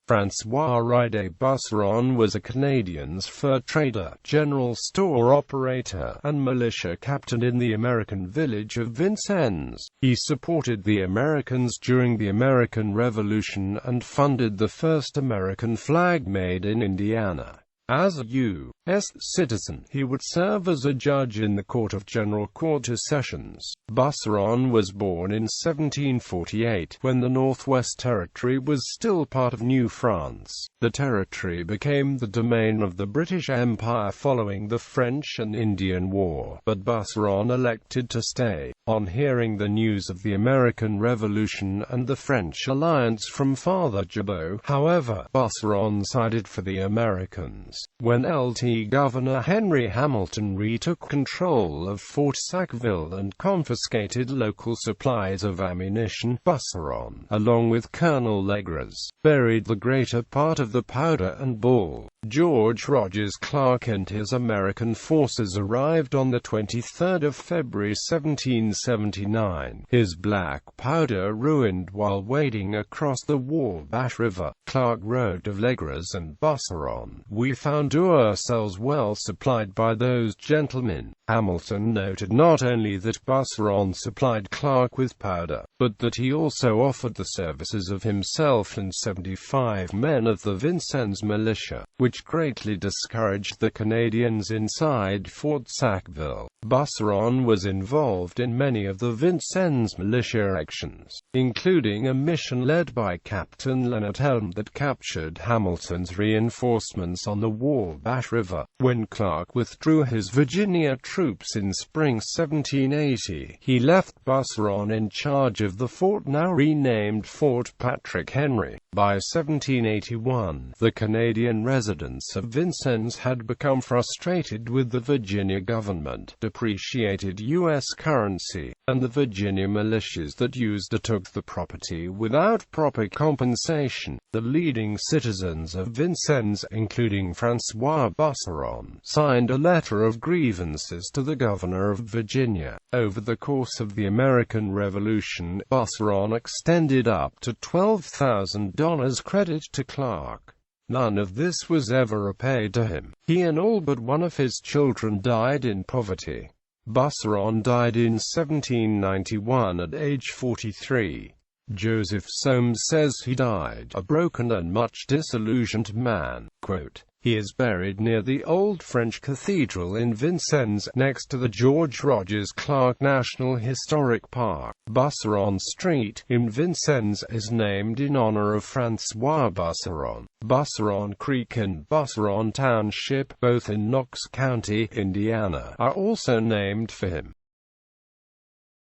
François Riday Busseron was a Canadian's fur trader, general store operator, and militia captain in the American village of Vincennes. He supported the Americans during the American Revolution and funded the first American flag made in Indiana. As a U.S. citizen, he would serve as a judge in the Court of General Quarter Sessions. Busseron was born in 1748, when the Northwest Territory was still part of New France. The territory became the domain of the British Empire following the French and Indian War, but Busseron elected to stay. On hearing the news of the American Revolution and the French alliance from Father Jabot, however, Busseron sided for the Americans. When Lt. Governor Henry Hamilton retook control of Fort Sackville and confiscated local supplies of ammunition, Busseron, along with Colonel Legras, buried the greater part of the powder and ball. George Rogers Clark and his American forces arrived on the 23rd of February 1779, his black powder ruined while wading across the Wabash River. Clark wrote of Legras and Busseron, "We found ourselves well supplied by those gentlemen." Hamilton noted not only that Busseron supplied Clark with powder, but that he also offered the services of himself and 75 men of the Vincennes militia, which greatly discouraged the Canadians inside Fort Sackville. Busseron was involved in many of the Vincennes militia actions, including a mission led by Captain Leonard Helm that captured Hamilton's reinforcements on the Wabash River. When Clark withdrew his Virginia troops in spring 1780, he left Busseron in charge of the fort now renamed Fort Patrick Henry. By 1781, the Canadian residents of Vincennes had become frustrated with the Virginia government, depreciated U.S. currency, and the Virginia militias that used or took the property without proper compensation. The leading citizens of Vincennes, including François Busseron, signed a letter of grievances to the governor of Virginia. Over the course of the American Revolution, Busseron extended up to $12,000 credit to Clark. None of this was ever repaid to him. He and all but one of his children died in poverty. Busseron died in 1791 at age 43. Joseph Soames says he died a broken and much disillusioned man. Quote, "He is buried near the old French cathedral in Vincennes, next to the George Rogers Clark National Historic Park. Busseron Street, in Vincennes, is named in honor of François Busseron. Busseron Creek and Busseron Township, both in Knox County, Indiana, are also named for him."